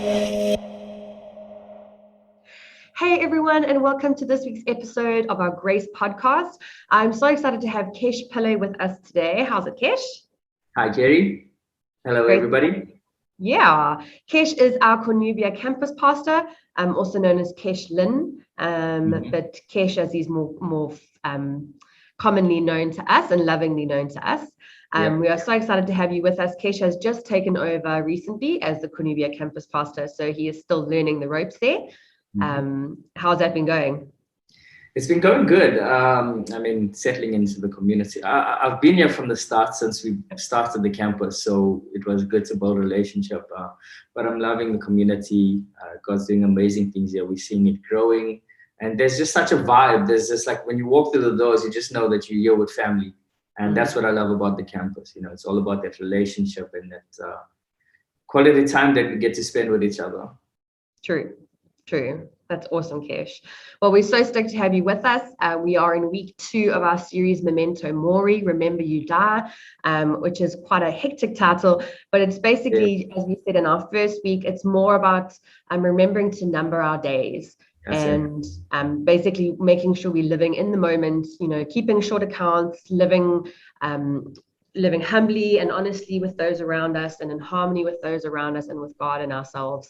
Hey everyone, and welcome to this week's episode of our Grace podcast. I'm so excited to have Kesh Pillay with us today. How's it, Kesh? Hi, Kerry. Hello, Great. everybody. Yeah, Kesh is our Cornubia campus pastor, also known as Kesh Lynn, but Kesh, as he's more commonly known to us and lovingly known to us. We are so excited to have you with us. Kesh has just taken over recently as the Cornubia campus pastor, so he is still learning the ropes there. How's that been going? It's been going good. Settling into the community. I've been here from the start since we started the campus, so it was good to build a relationship. But I'm loving the community. God's doing amazing things here. We're seeing it growing, and there's just such a vibe. There's just like when you walk through the doors, you just know that you're here with family, and that's what I love about the campus. You know, it's all about that relationship and that quality time that we get to spend with each other. True. That's awesome, Kesh. Well, we're so stoked to have you with us. We are in week 2 of our series, Memento Mori, Remember You Die, which is quite a hectic title, but it's basically, as we said in our first week, it's more about remembering to number our days. Basically making sure we're living in the moment, you know, keeping short accounts, living humbly and honestly with those around us and in harmony with those around us and with God and ourselves.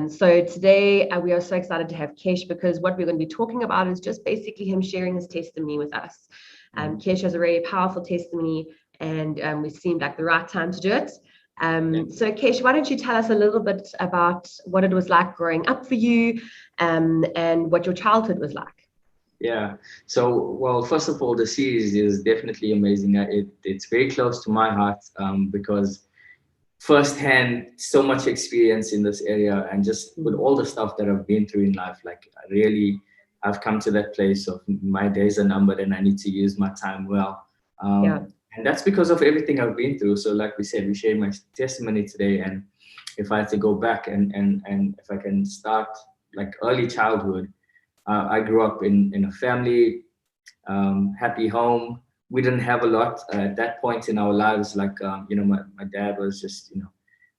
So today we are so excited to have Kesh because what we're going to be talking about is just basically him sharing his testimony with us. Kesh has a really powerful testimony and it seemed like the right time to do it. So Kesh, why don't you tell us a little bit about what it was like growing up for you and what your childhood was like? Yeah. So, well, first of all, the series is definitely amazing. It's very close to my heart because firsthand, so much experience in this area, and just with all the stuff that I've been through in life, like I've come to that place of my days are numbered and I need to use my time well. And that's because of everything I've been through. So like we said, we share my testimony today. And if I had to go back and if I can start like early childhood, I grew up in a family, happy home. We didn't have a lot at that point in our lives. Like, my dad was just,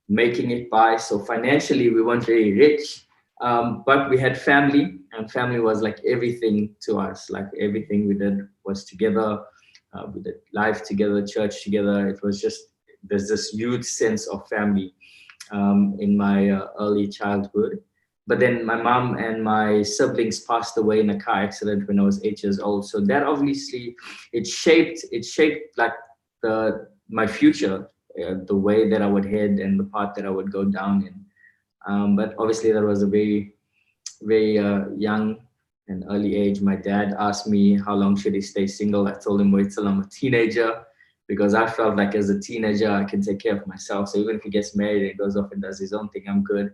making it by. So financially, we weren't very rich, but we had family, and family was like everything to us. Like everything we did was together. We did life together, church together. It was just, there's this huge sense of family in my early childhood. But then my mom and my siblings passed away in a car accident when I was 8 years old. So that obviously it shaped like my future, the way that I would head and the path that I would go down in. But obviously that was a very, very young and early age. My dad asked me how long should he stay single. I told him wait till I'm a teenager, because I felt like as a teenager I can take care of myself. So even if he gets married and goes off and does his own thing, I'm good.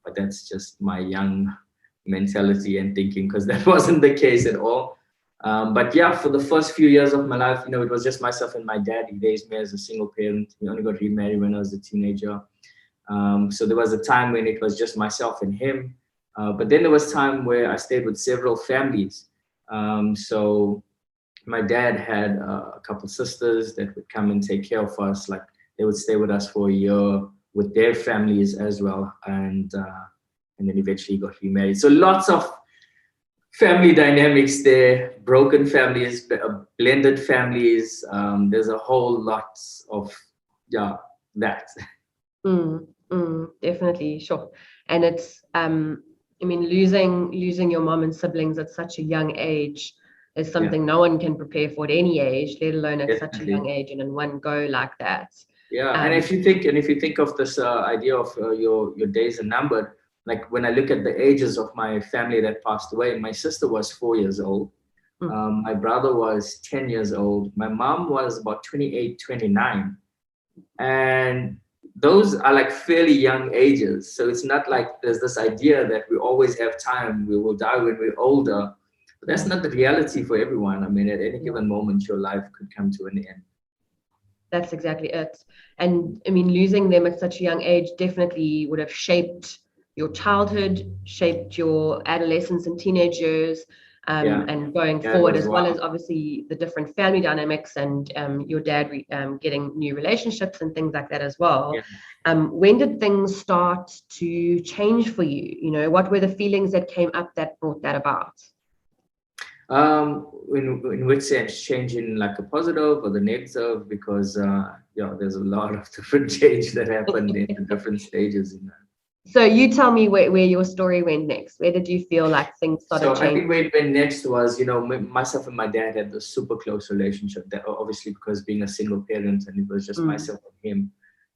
But that's just my young mentality and thinking, because that wasn't the case at all. But yeah, for the first few years of my life, it was just myself and my dad. He raised me as a single parent. He only got remarried when I was a teenager. So there was a time when it was just myself and him. But then there was time where I stayed with several families. So my dad had a couple sisters that would come and take care of us. Like they would stay with us for a year with their families as well, and then eventually got remarried. So lots of family dynamics there, broken families, blended families. There's a whole lot of that. Definitely, sure. And it's losing your mom and siblings at such a young age is something no one can prepare for at any age, let alone at such a young age and in one go like that. Yeah, and if you think of this idea of your days are numbered, like when I look at the ages of my family that passed away, my sister was 4 years old. My brother was 10 years old. My mom was about 28, 29. And those are like fairly young ages. So it's not like there's this idea that we always have time, we will die when we're older. But that's not the reality for everyone. I mean, at any given moment, your life could come to an end. That's exactly it. And I mean, losing them at such a young age definitely would have shaped your childhood, shaped your adolescence and teenage years. Yeah. and going Yeah, it forward, was as well wild. as obviously the different family dynamics and your dad getting new relationships and things like that as well. Yeah. When did things start to change for you? You know, what were the feelings that came up that brought that about? In which sense, change in like a positive or the negative? Because yeah, there's a lot of different change that happened in the different stages in that. So you tell me where your story went next. Where did you feel like things started So I changing? think where it went next was, myself and my dad had a super close relationship. That obviously because being a single parent, and it was just myself and him.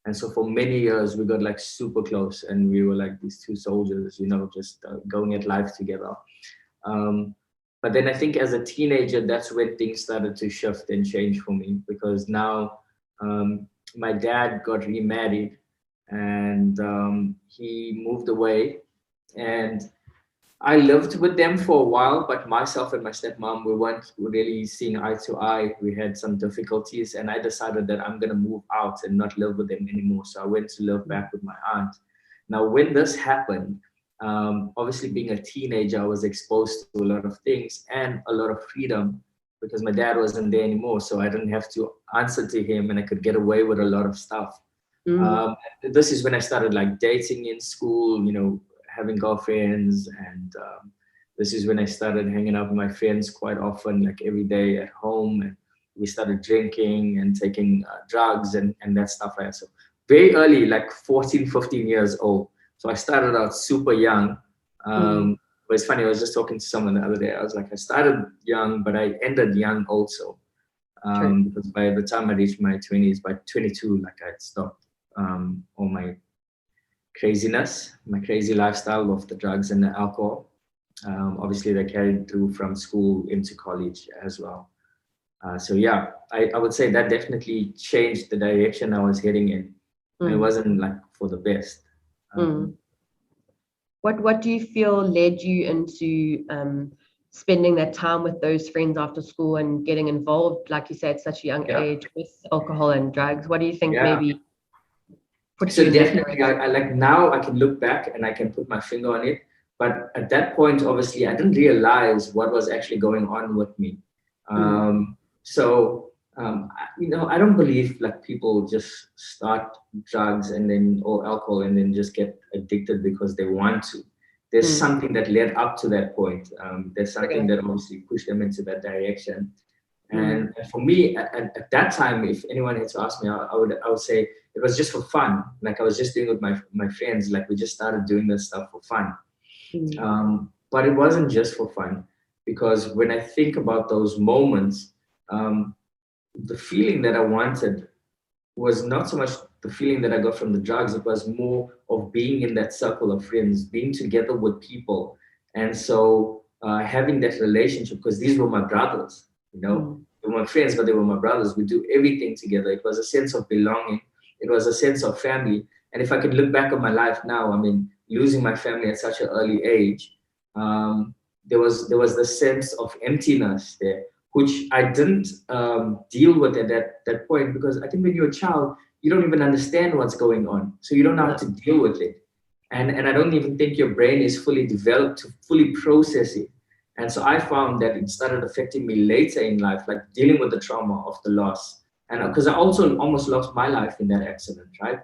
And so for many years we got like super close, and we were like these two soldiers, just going at life together. Um, but then I think as a teenager, that's when things started to shift and change for me, because now my dad got remarried, and he moved away, and I lived with them for a while, but myself and my stepmom, we weren't really seeing eye to eye. We had some difficulties, and I decided that I'm going to move out and not live with them anymore. So I went to live back with my aunt. Now, when this happened, obviously being a teenager, I was exposed to a lot of things and a lot of freedom, because my dad wasn't there anymore. So I didn't have to answer to him, and I could get away with a lot of stuff. Um, this is when I started like dating in school, having girlfriends, and this is when I started hanging out with my friends quite often, like every day at home, and we started drinking and taking drugs and that stuff like that. So very early, like 14, 15 years old. So I started out super young. But it's funny, I was just talking to someone the other day. I was like, I started young, but I ended young also. Because by the time I reached my 20s, by 22, like I'd stopped all my craziness, my crazy lifestyle of the drugs and the alcohol. Obviously, they carried through from school into college as well. So yeah, I would say that definitely changed the direction I was heading in. And it wasn't like for the best. What do you feel led you into spending that time with those friends after school and getting involved, like you said, at such a young age with alcohol and drugs? What do you think maybe put you So in that definitely, direction? I like now I can look back and I can put my finger on it. But at that point, obviously, I didn't realize what was actually going on with me. I don't believe like people just start drugs and then or alcohol and then just get addicted because they want to. There's something that led up to that point. There's something that obviously pushed them into that direction. And for me, at that time, if anyone had to ask me, I would say it was just for fun. Like I was just doing it with my friends. Like we just started doing this stuff for fun. But it wasn't just for fun, because when I think about those moments, the feeling that I wanted was not so much the feeling that I got from the drugs. It was more of being in that circle of friends, being together with people. And so having that relationship, because these were my brothers, they were my friends, but they were my brothers. We do everything together. It was a sense of belonging. It was a sense of family. And if I could look back on my life now, I mean, losing my family at such an early age, there was this sense of emptiness there, which I didn't deal with at that point, because I think when you're a child, you don't even understand what's going on. So you don't know how to deal with it. And I don't even think your brain is fully developed to fully process it. And so I found that it started affecting me later in life, like dealing with the trauma of the loss. And because I also almost lost my life in that accident, right?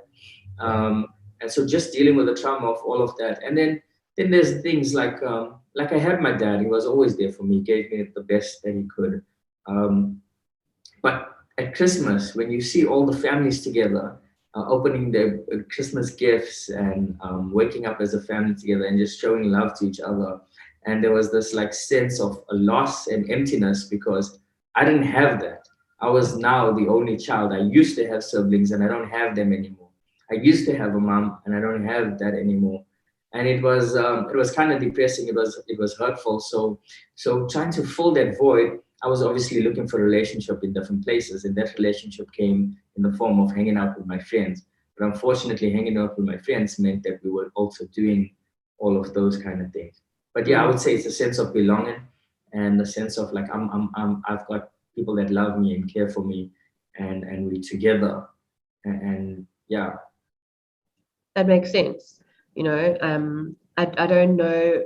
And so just dealing with the trauma of all of that. And then there's things like I had my dad. He was always there for me, gave me the best that he could. But at Christmas, when you see all the families together, opening their Christmas gifts and waking up as a family together and just showing love to each other, and there was this like sense of a loss and emptiness, because I didn't have that. I was now the only child. I used to have siblings and I don't have them anymore. I used to have a mom and I don't have that anymore. And it was kind of depressing. It was hurtful. So trying to fill that void, I was obviously looking for a relationship in different places, and that relationship came in the form of hanging out with my friends. But unfortunately, hanging out with my friends meant that we were also doing all of those kind of things. But yeah, I would say it's a sense of belonging and a sense of like I've got people that love me and care for me, and we're together, and yeah. That makes sense. I don't know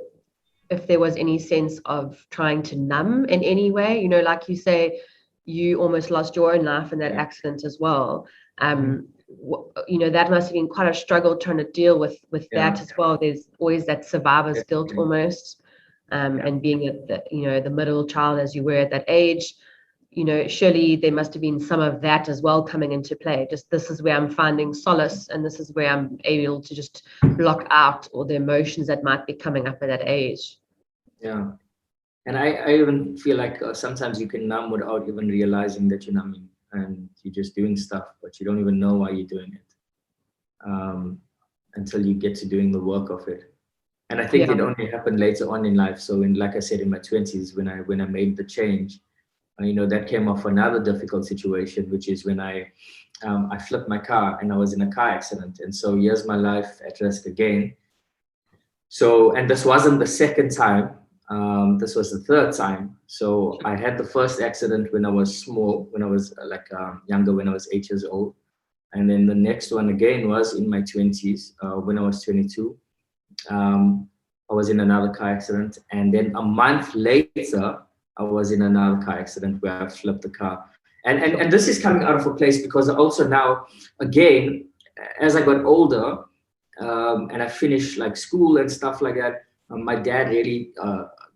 if there was any sense of trying to numb in any way, you know, like you say, you almost lost your own life in that accident as well. You know, that must have been quite a struggle trying to deal with that as well. There's always that survivor's guilt almost, and being at the, you know, the middle child as you were at that age, you know, surely there must have been some of that as well coming into play. Just, this is where I'm finding solace, and this is where I'm able to just block out all the emotions that might be coming up at that age. Yeah. And I even feel like sometimes you can numb without even realizing that you're numbing, and you're just doing stuff, but you don't even know why you're doing it, until you get to doing the work of it. And I think it only happened later on in life. So like I said, in my 20s, when I made the change, you know, that came off another difficult situation, which is when I flipped my car and I was in a car accident. And so here's my life at risk again. So, and this wasn't the second time. This was the third time. So I had the first accident when I was small, when I was younger, when I was 8 years old. And then the next one again was in my 20s, when I was 22. I was in another car accident. And then a month later, I was in another car accident where I flipped the car. And this is coming out of a place because also now, again, as I got older, and I finished like school and stuff like that, my dad really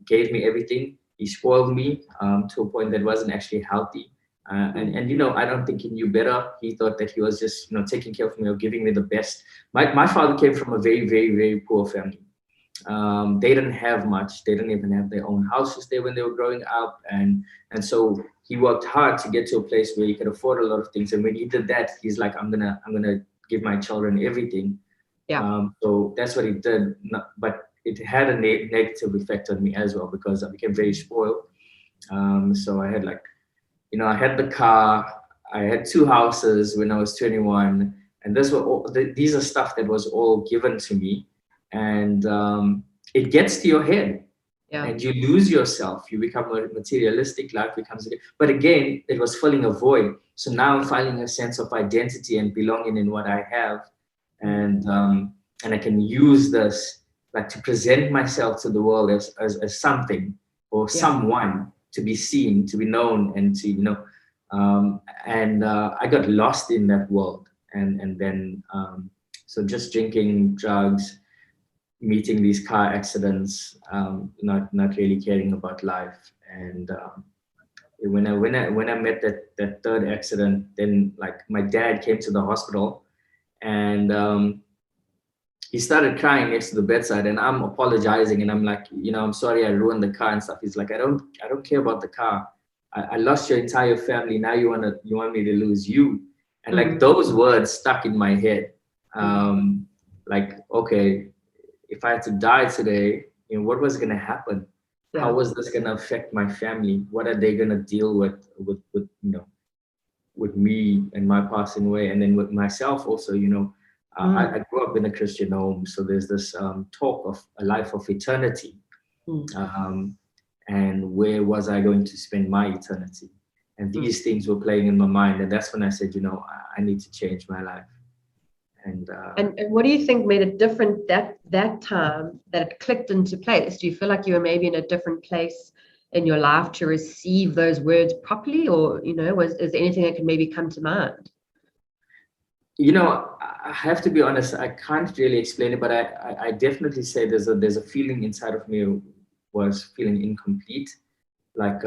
gave me everything. He spoiled me to a point that wasn't actually healthy. And you know, I don't think he knew better. He thought that he was just, you know, taking care of me or giving me the best. My father came from a very, very, very poor family. They didn't have much. They didn't even have their own houses there when they were growing up. And so he worked hard to get to a place where he could afford a lot of things. And when he did that, he's like, I'm gonna give my children everything. So that's what he did. But it had a negative effect on me as well, because I became very spoiled. So I had like, you know, I had the car, I had 2 houses when I was 21, and these are stuff that was all given to me, and it gets to your head, and you lose yourself. You become materialistic. Life becomes, but again, it was filling a void. So now I'm finding a sense of identity and belonging in what I have, and I can use this like to present myself to the world as something or someone to be seen, to be known, and to, you know, I got lost in that world, and then so just drinking, drugs, meeting these car accidents, not really caring about life, and when I met that third accident, then like my dad came to the hospital, and he started crying next to the bedside, and I'm apologizing, and I'm like, you know, I'm sorry I ruined the car and stuff. He's like, I don't care about the car. I lost your entire family. Now you want me to lose you. And like those words stuck in my head. Like, okay, if I had to die today, you know, what was going to happen? How was this going to affect my family? What are they going to deal with, you know, with me and my passing away? And then with myself also, you know, I grew up in a Christian home, so there's this talk of a life of eternity, and where was I going to spend my eternity? And these things were playing in my mind, and that's when I said, you know, I need to change my life. And what do you think made it different that time that it clicked into place? Do you feel like you were maybe in a different place in your life to receive those words properly, or, you know, is there anything that can maybe come to mind? You know, I have to be honest, I can't really explain it, but I definitely say there's a feeling inside of me was feeling incomplete. Like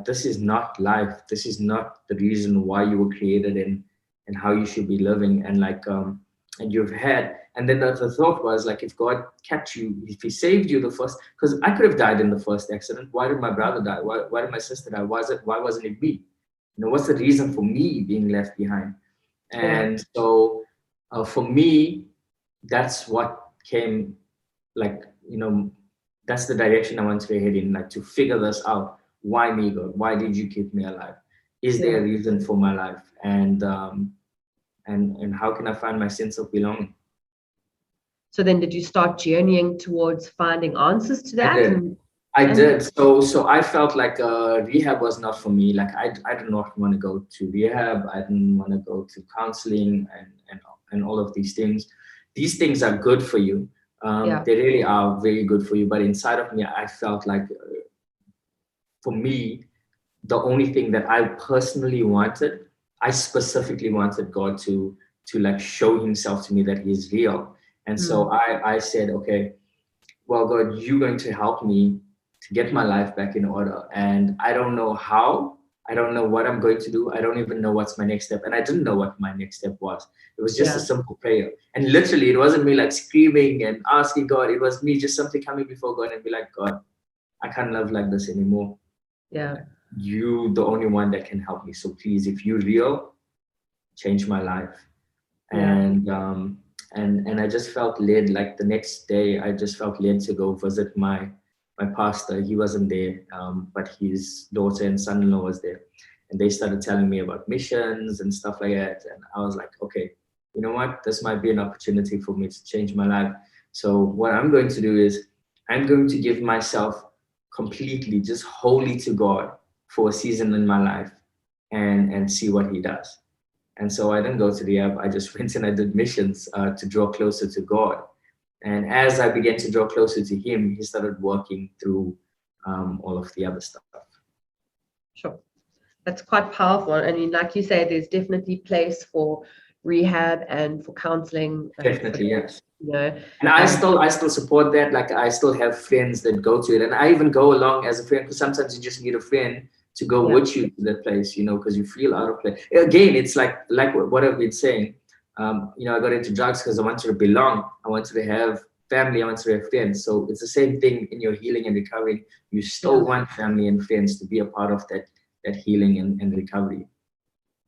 this is not life. This is not the reason why you were created, and how you should be living. And like, and you've had, and then the thought was like, if God kept you, if he saved you the first, because I could have died in the first accident. Why did my brother die? Why did my sister die? Why wasn't it me? You know, what's the reason for me being left behind? And so for me, that's what came, like, you know, that's the direction I want to head in, like to figure this out. Why me, God? Why did you keep me alive? Is there a reason for my life? And how can I find my sense of belonging? So then did you start journeying towards finding answers to that? I did. So I felt like rehab was not for me. Like I did not want to go to rehab. I didn't want to go to counseling and all of these things. These things are good for you, They really are very good for you. But inside of me, I felt like, for me, the only thing that I personally wanted, I specifically wanted God to like show himself to me that he's real. And so I said, okay, well, God, you're going to help me to get my life back in order. And I don't know how, I don't know what I'm going to do. I don't even know what's my next step. And I didn't know what my next step was. It was just a simple prayer. And literally, it wasn't me like screaming and asking God. It was me just simply coming before God and be like, God, I can't live like this anymore. Yeah. You, the only one that can help me. So please, if you're real, change my life. And I just felt led, like the next day I just felt led to go visit my pastor. He wasn't there, but his daughter and son-in-law was there, and they started telling me about missions and stuff like that. And I was like, okay, you know what, this might be an opportunity for me to change my life. So what I'm going to do is I'm going to give myself completely, just wholly to God for a season in my life, and see what he does. And so I didn't go to the app. I just went and I did missions to draw closer to God. And as I began to draw closer to him, he started working through all of the other stuff. Sure. That's quite powerful. I mean, like you say, there's definitely place for rehab and for counseling. Definitely, yes. You know, and I still support that. Like, I still have friends that go to it, and I even go along as a friend, because sometimes you just need a friend to go with you to that place, because you feel out of place. Again, it's like what I've been saying. I got into drugs because I wanted to belong. I wanted to have family. I wanted to have friends. So it's the same thing in your healing and recovery. You still want family and friends to be a part of that healing and recovery.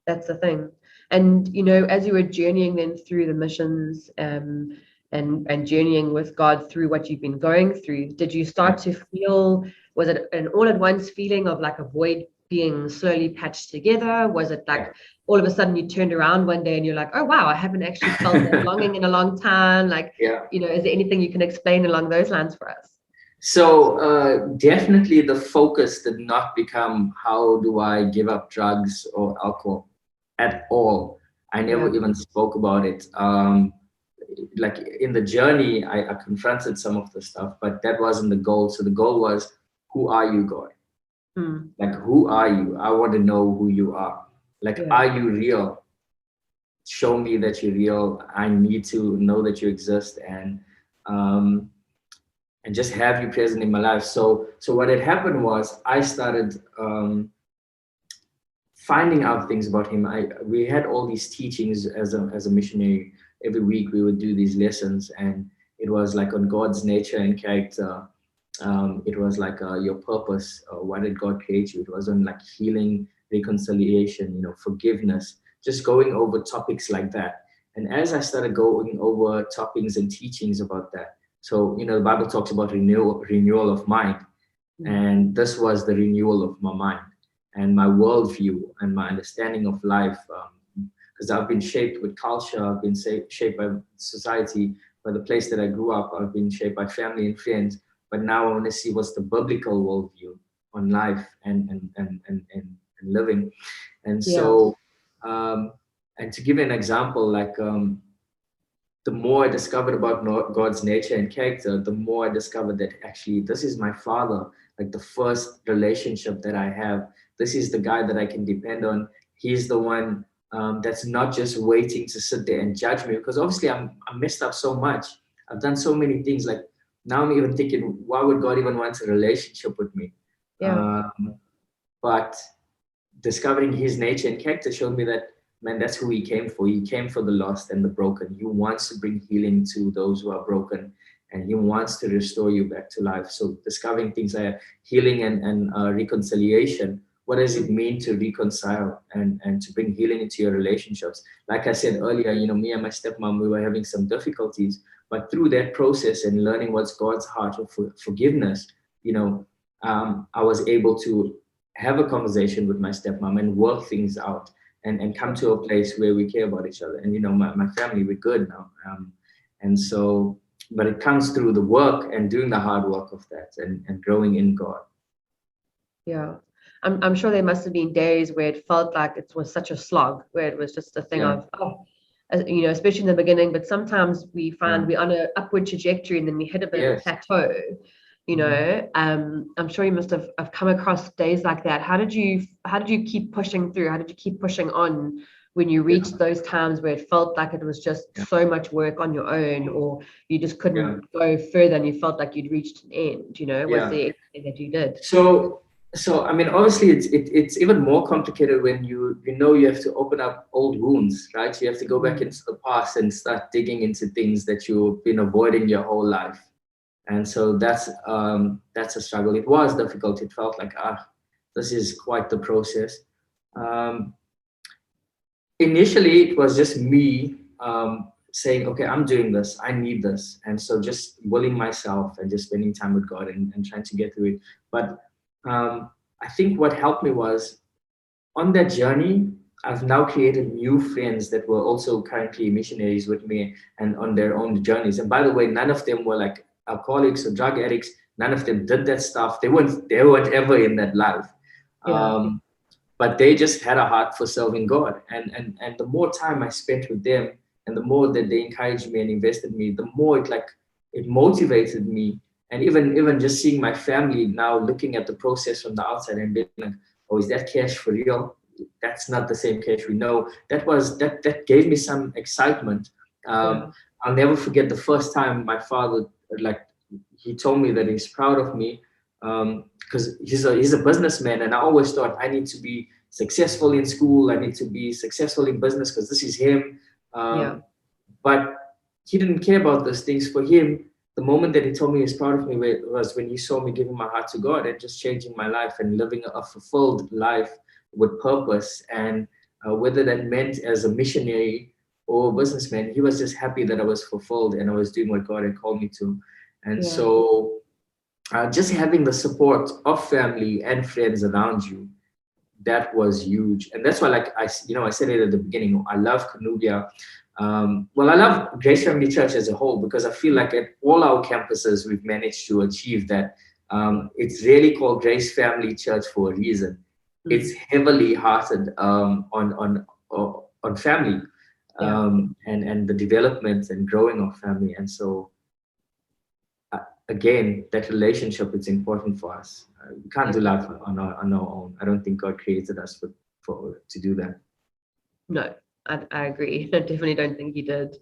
That's the thing. And, as you were journeying then through the missions, and journeying with God through what you've been going through, did you start to feel, was it an all at once feeling of like a void being slowly patched together? Was it like all of a sudden you turned around one day and you're like, oh wow, I haven't actually felt that longing in a long time? Like, is there anything you can explain along those lines for us? So definitely the focus did not become how do I give up drugs or alcohol at all. I never even spoke about it. Like in the journey, I confronted some of the stuff, but that wasn't the goal. So the goal was, who are you, God? Like, who are you? I want to know who you are. Like, are you real? Show me that you're real. I need to know that you exist, and just have you present in my life. So what had happened was I started finding out things about him. We had all these teachings as a missionary. Every week we would do these lessons, and it was like on God's nature and character. It was like your purpose. Why did God create you? It was on like healing, reconciliation, forgiveness, just going over topics like that. And as I started going over topics and teachings about that, so the Bible talks about renewal of mind, and this was the renewal of my mind and my worldview and my understanding of life. Because I've been shaped with culture, I've been shaped by society, by the place that I grew up, I've been shaped by family and friends. But now I want to see what's the biblical worldview on life and living. And so, and to give you an example, like the more I discovered about God's nature and character, the more I discovered that actually this is my father, like the first relationship that I have. This is the guy that I can depend on. He's the one that's not just waiting to sit there and judge me, because obviously I'm messed up so much. I've done so many things. Like now I'm even thinking, why would God even want a relationship with me? But discovering his nature and character showed me that, man, that's who he came for. He came for the lost and the broken. He wants to bring healing to those who are broken, and he wants to restore you back to life. So discovering things like healing and reconciliation. What does it mean to reconcile and to bring healing into your relationships? Like I said earlier, me and my stepmom, we were having some difficulties, but through that process and learning what's God's heart of forgiveness, I was able to have a conversation with my stepmom and work things out and come to a place where we care about each other. And, my family, we're good now. And so, but it comes through the work and doing the hard work of that and growing in God. Yeah. I'm sure there must have been days where it felt like it was such a slog, where it was just a thing of, you know, especially in the beginning, but sometimes we find we're on an upward trajectory and then we hit a bit of a plateau, you know. I'm sure you must have come across days like that. How did you keep pushing through? How did you keep pushing on when you reached those times where it felt like it was just so much work on your own, or you just couldn't go further and you felt like you'd reached an end, you know? Was there anything that you did? So I mean, obviously it's even more complicated when you know you have to open up old wounds, right? You have to go back into the past and start digging into things that you've been avoiding your whole life. And so that's a struggle. It was difficult. It felt like, this is quite the process. Initially, it was just me saying, okay, I'm doing this. I need this. And so just willing myself and just spending time with God and trying to get through it. But I think what helped me was on that journey, I've now created new friends that were also currently missionaries with me and on their own journeys. And by the way, none of them were like alcoholics or drug addicts. None of them did that stuff. They weren't ever in that life. But they just had a heart for serving God. And the more time I spent with them and the more that they encouraged me and invested in me, the more it motivated me. And even just seeing my family now looking at the process from the outside and being like, oh, is that Kesh for real? That's not the same Kesh we know. That gave me some excitement. I'll never forget the first time my father, he told me that he's proud of me because he's a businessman, and I always thought I need to be successful in school. I need to be successful in business because this is him. But he didn't care about those things. For him, the moment that he told me he's proud of me was when he saw me giving my heart to God and just changing my life and living a fulfilled life with purpose. And whether that meant as a missionary or a businessman, he was just happy that I was fulfilled and I was doing what God had called me to. And so just having the support of family and friends around you, that was huge. And that's why, I said it at the beginning, I love Canubia. I love Grace Family Church as a whole because I feel like at all our campuses, we've managed to achieve that. It's really called Grace Family Church for a reason. It's heavily hearted on family and the development and growing of family. And so, again, that relationship is important for us. We can't do life on our own. I don't think God created us to do that. No. I agree. I definitely don't think you did.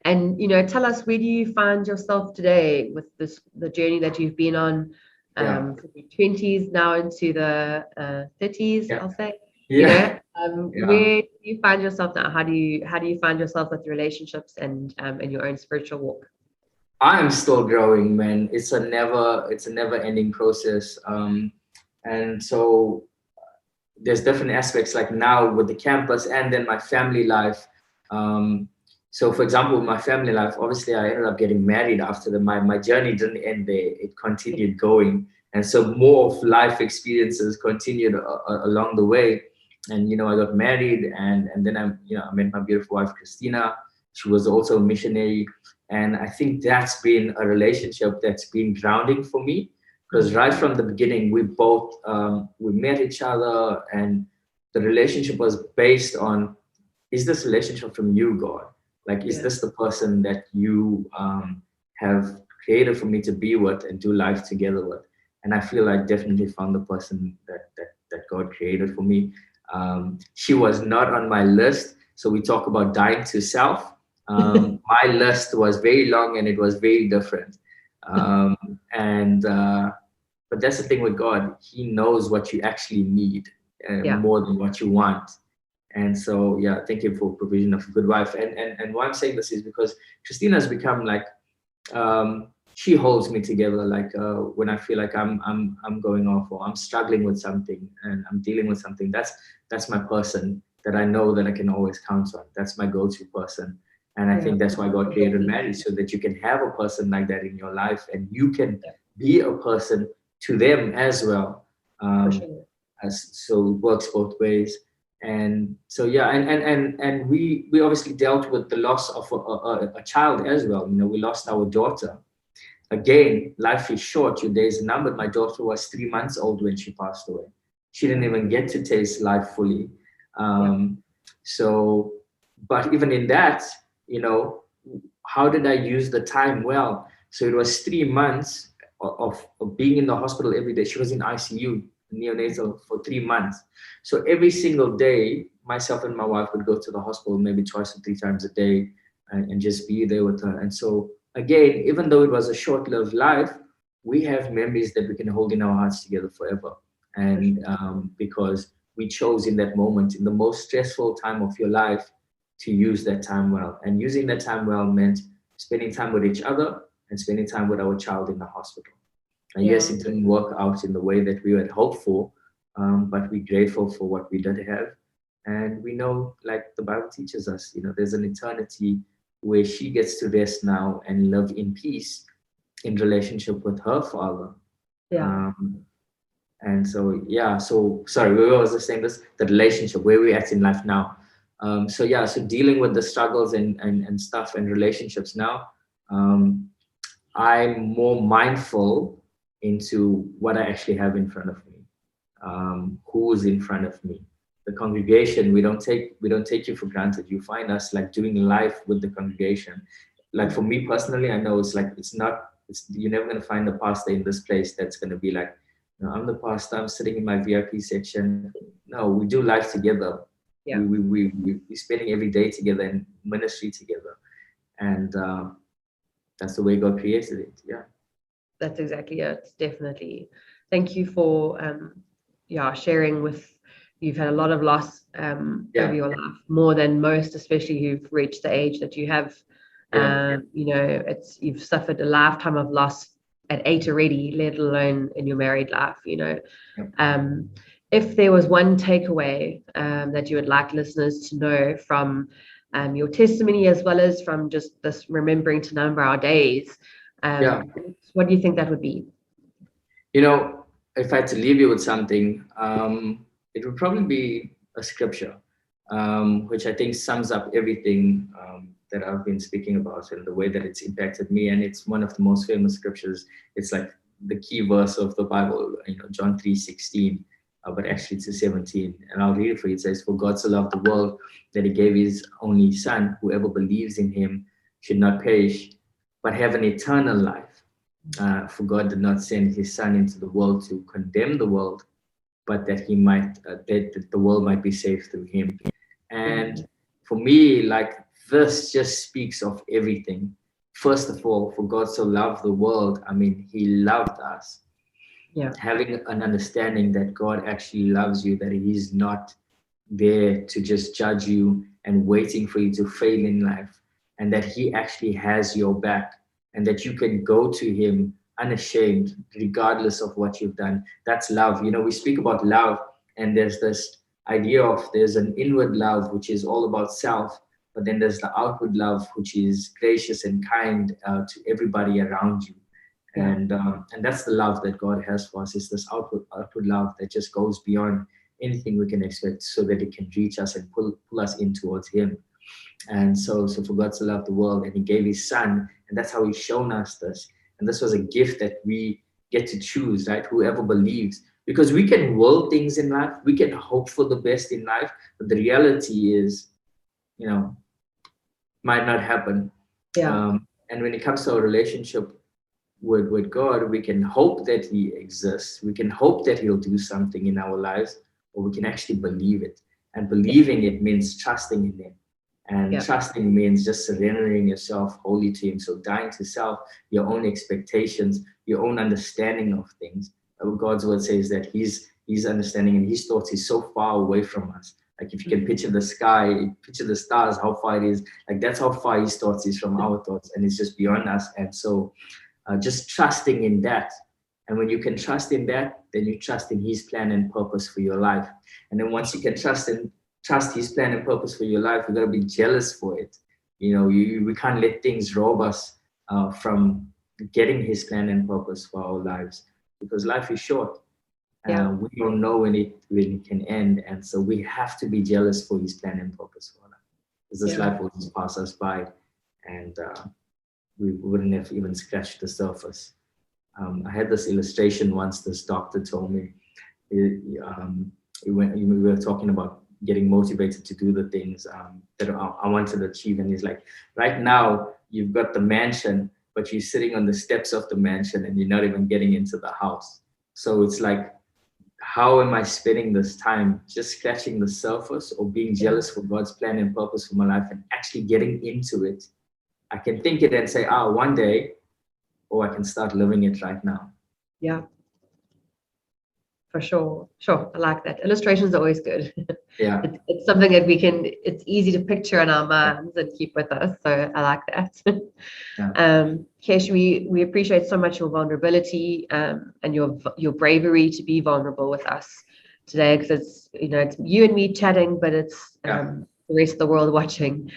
And, tell us, where do you find yourself today with the journey that you've been on from the 20s now into the 30s, I'll say. Where do you find yourself now? How do you find yourself with relationships and your own spiritual walk? I am still growing, man. It's a never ending process. And so there's different aspects like now with the campus and then my family life. So for example, with my family life, obviously I ended up getting married after my journey didn't end there. It continued going. And so more of life experiences continued along the way. And, I got married and then I met my beautiful wife, Christina. She was also a missionary. And I think that's been a relationship that's been grounding for me. Because right from the beginning, we both we met each other, and the relationship was based on: is this relationship from you, God? Is this the person that you have created for me to be with and do life together with? And I feel I definitely found the person that God created for me. She was not on my list, so we talk about dying to self. My list was very long and it was very different. But that's the thing with God. He knows what you actually need more than what you want. And so, thank you for provision of a good wife. And why I'm saying this is because Christina has become she holds me together. When I feel like I'm going off or I'm struggling with something and I'm dealing with something, that's my person that I know that I can always count on. That's my go-to person. And I think that's why God created marriage, so that you can have a person like that in your life and you can be a person to them as well. So it works both ways. And so, and we obviously dealt with the loss of a child as well. We lost our daughter. Again, life is short. Your days are numbered. My daughter was 3 months old when she passed away. She didn't even get to taste life fully. So but even in that, you know, how did I use the time well? So it was 3 months of being in the hospital every day. She was in ICU, neonatal, for 3 months. So every single day, myself and my wife would go to the hospital maybe twice or three times a day, and just be there with her. And so again, even though it was a short-lived life, we have memories that we can hold in our hearts together forever. And because we chose in that moment, in the most stressful time of your life, to use that time well. And using that time well meant spending time with each other and spending time with our child in the hospital. And yes, it didn't work out in the way that we had hoped for, but we're grateful for what we did have. And we know, like the Bible teaches us, you know, there's an eternity where she gets to rest now and live in peace in relationship with her father. Yeah. And so, yeah, so sorry, we were just saying this, the relationship, where we're at in life now. So yeah, so dealing with the struggles and stuff and relationships now, I'm more mindful into what I actually have in front of me, who's in front of me. The congregation, we don't take you for granted. You find us like doing life with the congregation. Like for me personally, I know you're never gonna find a pastor in this place that's gonna be like, you know, I'm the pastor, I'm sitting in my VIP section. No, we do life together. Yeah. We're spending every day together in ministry together. And that's the way God created it. Yeah. That's exactly it. Definitely. Thank you for sharing with. You've had a lot of loss over your life, more than most, especially who've reached the age that you have. You know, you've suffered a lifetime of loss at 8 already, let alone in your married life. You know, if there was one takeaway that you would like listeners to know from your testimony, as well as from just this remembering to number our days, what do you think that would be? You know, if I had to leave you with something, it would probably be a scripture, which I think sums up everything that I've been speaking about and the way that it's impacted me. And it's one of the most famous scriptures. It's like the key verse of the Bible, you know, John 3:16, but actually it's 17. And I'll read it for you. It says, "For God so loved the world that he gave his only son, whoever believes in him should not perish, but have an eternal life. For God did not send his son into the world to condemn the world, but that he might, that the world might be saved through him." And for me, like, this just speaks of everything. First of all, for God so loved the world, I mean, he loved us. Yeah. Having an understanding that God actually loves you, that he's not there to just judge you and waiting for you to fail in life, and that he actually has your back, and that you can go to him unashamed, regardless of what you've done. That's love. You know, we speak about love, and there's this idea of there's an inward love, which is all about self, but then there's the outward love, which is gracious and kind to everybody around you. And that's the love that God has for us. Is this outward love that just goes beyond anything we can expect, so that it can reach us and pull us in towards him. And so for God to love the world, and he gave his son, and that's how he's shown us this. And this was a gift that we get to choose, right? Whoever believes, because we can will things in life, we can hope for the best in life, but the reality is, you know, might not happen. And when it comes to our relationship with God, we can hope that he exists, we can hope that he'll do something in our lives, or we can actually believe it. And believing it means trusting in him. And trusting means just surrendering yourself wholly to him. So dying to self, your own expectations, your own understanding of things. God's word says that his understanding and his thoughts is so far away from us. Like, if you can picture the sky, picture the stars, how far it is, like that's how far his thoughts is from our thoughts, and it's just beyond us. And so just trusting in that. And when you can trust in that, then you trust in his plan and purpose for your life. And then once you can trust his plan and purpose for your life, you got to be jealous for it. You know, we can't let things rob us from getting his plan and purpose for our lives, because life is short. We don't know when it can end. And so we have to be jealous for his plan and purpose for our life, because this life will just pass us by, and we wouldn't have even scratched the surface. I had this illustration once. This doctor told me, we were talking about getting motivated to do the things that I wanted to achieve. And he's like, right now you've got the mansion, but you're sitting on the steps of the mansion and you're not even getting into the house. So it's like, how am I spending this time? Just scratching the surface, or being jealous for God's plan and purpose for my life and actually getting into it? I can think it and say, one day, or I can start living it right now. Yeah. For sure. Sure. I like that. Illustrations are always good. Yeah. It's something that it's easy to picture in our minds and keep with us. So I like that. Yeah. Kesh, we appreciate so much your vulnerability and your bravery to be vulnerable with us today, because it's you and me chatting, but it's the rest of the world watching.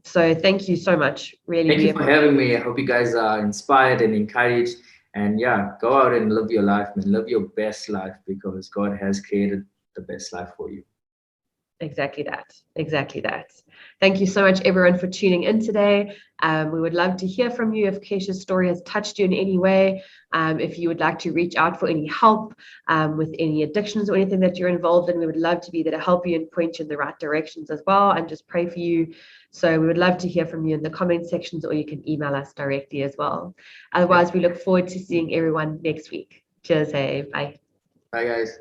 So thank you so much. Really. Thank you for having me. I hope you guys are inspired and encouraged. And go out and live your life, man. Live your best life, because God has created the best life for you. Exactly that. Thank you so much, everyone, for tuning in today. We would love to hear from you if Kesh's story has touched you in any way. If you would like to reach out for any help with any addictions or anything that you're involved in, we would love to be there to help you and point you in the right directions as well, and just pray for you. So we would love to hear from you in the comment sections, or you can email us directly as well. Otherwise, we look forward to seeing everyone next week. Cheers, hey, bye. Bye, guys.